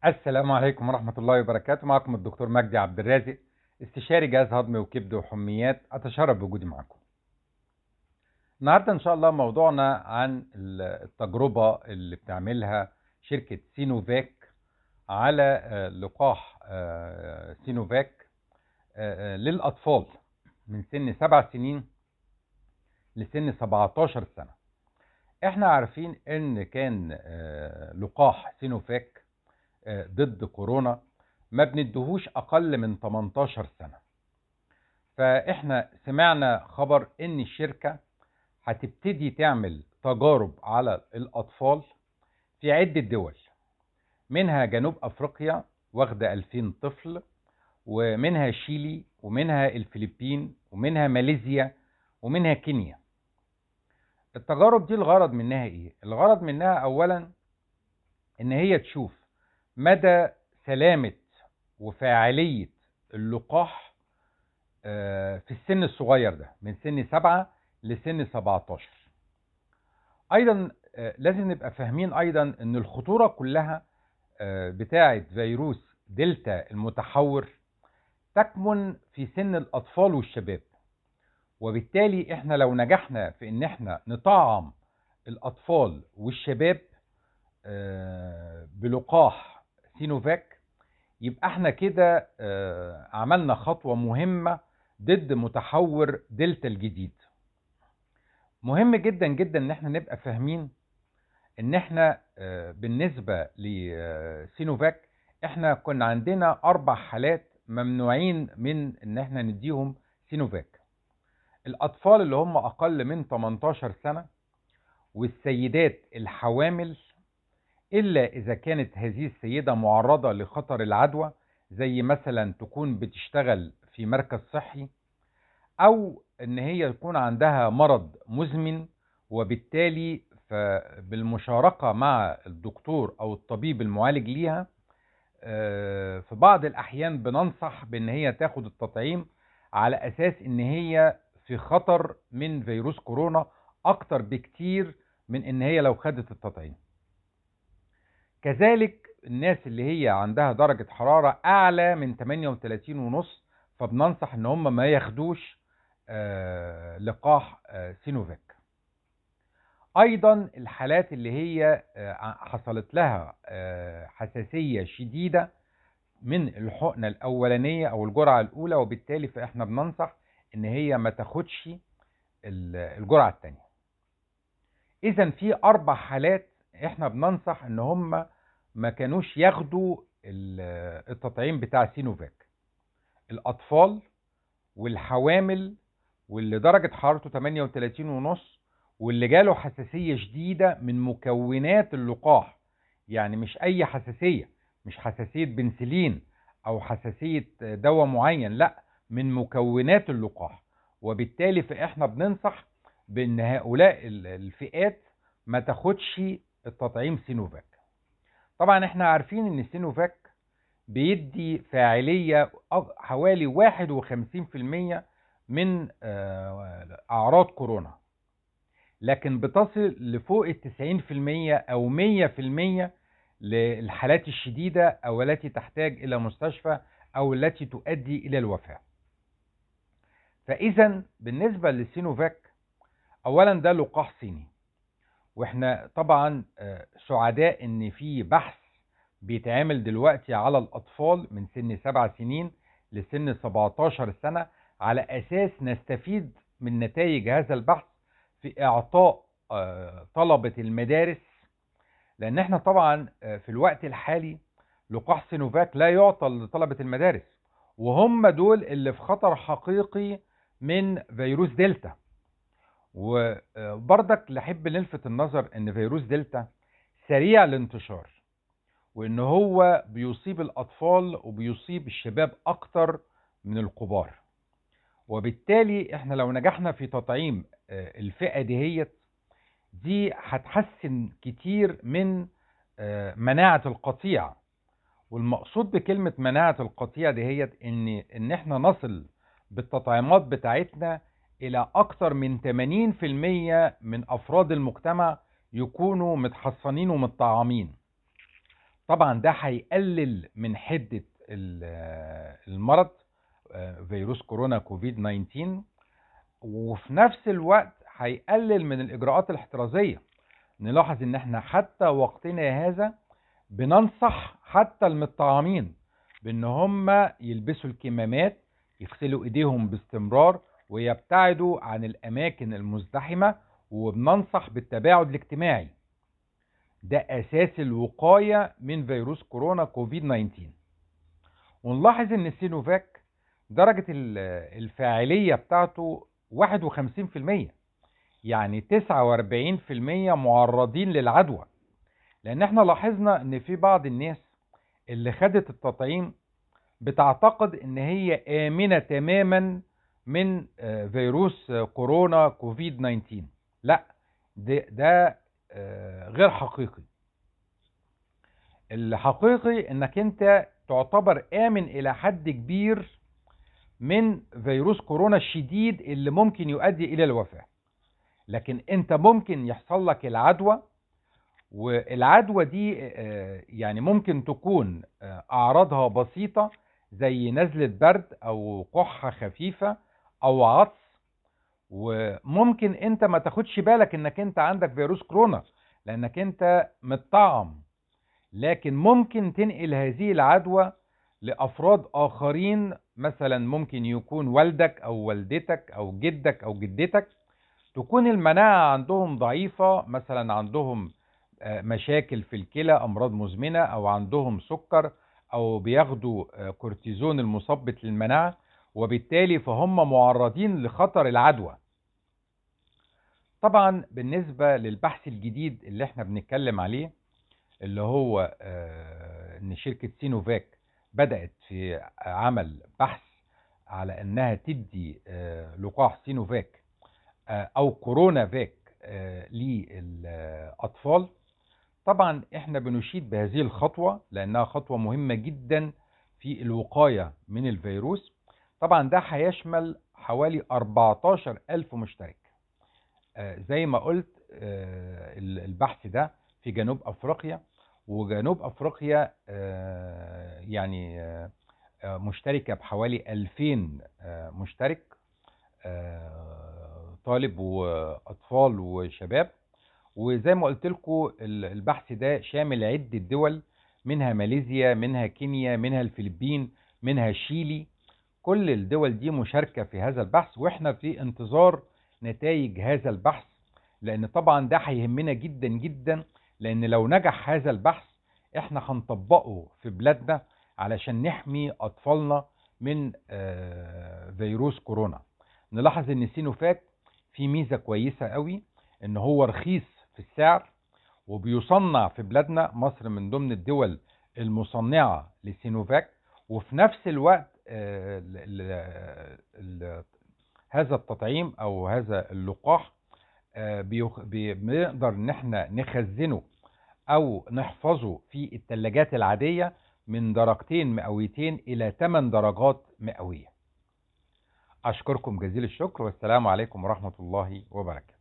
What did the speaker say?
السلام عليكم ورحمة الله وبركاته. معكم الدكتور مجدي عبد الرازق، استشاري جهاز هضمي وكبد وحميات. أتشرف بوجودي معكم. النهاردة إن شاء الله موضوعنا عن التجربة اللي بتعملها شركة سينوفاك على لقاح سينوفاك للأطفال من سن 7 سنين لسن 17 سنة. احنا عارفين ان كان لقاح سينوفاك ضد كورونا ما بندهوش اقل من 18 سنة. فاحنا سمعنا خبر ان الشركة هتبتدي تعمل تجارب على الاطفال في عدة دول، منها جنوب افريقيا واخدة 2000 طفل، ومنها شيلي، ومنها الفلبين، ومنها ماليزيا، ومنها كينيا. التجارب دي الغرض منها ايه؟ الغرض منها اولا ان هي تشوف مدى سلامة وفاعلية اللقاح في السن الصغير ده من سن 7 لسن 17. ايضا لازم نبقى فاهمين ايضا ان الخطورة كلها بتاعة فيروس دلتا المتحور تكمن في سن الاطفال والشباب. وبالتالي احنا لو نجحنا في ان احنا نطعم الاطفال والشباب بلقاح سينوفاك، يبقى احنا كده عملنا خطوة مهمة ضد متحور دلتا الجديد. مهم جدا جدا ان احنا نبقى فاهمين ان احنا بالنسبة لسينوفاك احنا كنا عندنا 4 حالات ممنوعين من ان احنا نديهم سينوفاك: الاطفال اللي هم اقل من 18 سنة، والسيدات الحوامل، إلا إذا كانت هذه السيدة معرضة لخطر العدوى، زي مثلا تكون بتشتغل في مركز صحي، أو إن هي يكون عندها مرض مزمن، وبالتالي بالمشاركة مع الدكتور أو الطبيب المعالج ليها في بعض الأحيان بننصح بإن هي تاخد التطعيم على أساس إن هي في خطر من فيروس كورونا أكتر بكتير من إن هي لو خدت التطعيم. كذلك الناس اللي هي عندها درجة حرارة أعلى من 38.5 فبننصح إن هم ما ياخدوش لقاح سينوفاك. أيضا الحالات اللي هي حصلت لها حساسية شديدة من الحقنة الأولانية أو الجرعة الأولى، وبالتالي فإحنا بننصح إن هي ما تاخدش الجرعة الثانية. إذا في 4 حالات إحنا بننصح إن هم ما كانوش ياخدوا التطعيم بتاع سينوفاك: الأطفال، والحوامل، واللي درجة حرارته 38.5، واللي جاله حساسية شديدة من مكونات اللقاح. يعني مش أي حساسية، مش حساسية بنسلين أو حساسية دواء معين، لا، من مكونات اللقاح. وبالتالي فإحنا بننصح بأن هؤلاء الفئات ما تاخدش التطعيم سينوفاك. طبعا احنا عارفين ان السينوفاك بيدي فاعلية حوالي 51% من اعراض كورونا، لكن بتصل لفوق 90% او 100% للحالات الشديدة او التي تحتاج الى مستشفى او التي تؤدي الى الوفاة. فاذا بالنسبة للسينوفاك، اولا ده لقاح صيني، واحنا طبعا سعداء ان في بحث بيتعمل دلوقتي على الأطفال من سن 7 سنين لسن 17 سنة على أساس نستفيد من نتائج هذا البحث في إعطاء طلبة المدارس، لأن احنا طبعا في الوقت الحالي لقاح سينوفاك لا يعطى لطلبة المدارس، وهم دول اللي في خطر حقيقي من فيروس دلتا. وبرضك لحب نلفت النظر ان فيروس دلتا سريع الانتشار، وان هو بيصيب الاطفال وبيصيب الشباب اكتر من الكبار. وبالتالي احنا لو نجحنا في تطعيم الفئة دي هتحسن كتير من مناعة القطيع. والمقصود بكلمة مناعة القطيع دهيت ان احنا نصل بالتطعيمات بتاعتنا الى اكتر من 80% من افراد المجتمع يكونوا متحصنين ومتطعمين. طبعا ده هيقلل من حدة المرض، فيروس كورونا كوفيد 19، وفي نفس الوقت هيقلل من الإجراءات الاحترازية. نلاحظ ان احنا حتى وقتنا هذا بننصح حتى المطعمين بان هم يلبسوا الكمامات، يغسلوا ايديهم باستمرار، ويبتعدوا عن الاماكن المزدحمة، وبننصح بالتباعد الاجتماعي. ده اساس الوقاية من فيروس كورونا كوفيد 19. ونلاحظ ان السينوفاك درجة الفاعلية بتاعته 51%، يعني 49% معرضين للعدوى. لان احنا لاحظنا ان في بعض الناس اللي خدت التطعيم بتعتقد ان هي آمنة تماما من فيروس كورونا كوفيد 19. لا، ده غير حقيقي. الحقيقي انك انت تعتبر آمن الى حد كبير من فيروس كورونا الشديد اللي ممكن يؤدي الى الوفاة. لكن انت ممكن يحصل لك العدوى، والعدوى دي يعني ممكن تكون أعراضها بسيطة زي نزلة برد أو كحة خفيفة أو عطس، وممكن أنت ما تاخدش بالك إنك أنت عندك فيروس كورونا لأنك أنت متطعم. لكن ممكن تنقل هذه العدوى لأفراد آخرين، مثلا ممكن يكون والدك أو والدتك أو جدك أو جدتك، تكون المناعة عندهم ضعيفة، مثلا عندهم مشاكل في الكلى، أمراض مزمنة، أو عندهم سكر، أو بياخدوا كورتيزون المثبط للمناعة، وبالتالي فهم معرضين لخطر العدوى. طبعا بالنسبة للبحث الجديد اللي احنا بنتكلم عليه، اللي هو ان شركة سينوفاك بدأت في عمل بحث على انها تدي لقاح سينوفاك او كورونا فاك للأطفال. طبعا احنا بنشيد بهذه الخطوة لانها خطوة مهمة جدا في الوقاية من الفيروس. طبعا ده هيشمل حوالي 14 ألف مشترك. زي ما قلت البحث ده في جنوب أفريقيا، وجنوب أفريقيا يعني مشتركة بحوالي 2000 مشترك، طالب وأطفال وشباب. وزي ما قلت لكم البحث ده شامل عدة دول، منها ماليزيا، منها كينيا، منها الفلبين، منها شيلي. كل الدول دي مشاركة في هذا البحث، واحنا في انتظار نتائج هذا البحث، لان طبعا ده هيهمنا جدا جدا. لان لو نجح هذا البحث احنا هنطبقه في بلادنا علشان نحمي اطفالنا من فيروس كورونا. نلاحظ ان سينوفاك في ميزة كويسة قوي، ان هو رخيص في السعر، وبيصنع في بلادنا. مصر من ضمن الدول المصنعة لسينوفاك. وفي نفس الوقت هذا التطعيم او هذا اللقاح بنقدر ان احنا نخزنه او نحفظه في الثلاجات العادية من درجتين مئويتين الى 8 درجات مئوية. اشكركم جزيل الشكر، والسلام عليكم ورحمة الله وبركاته.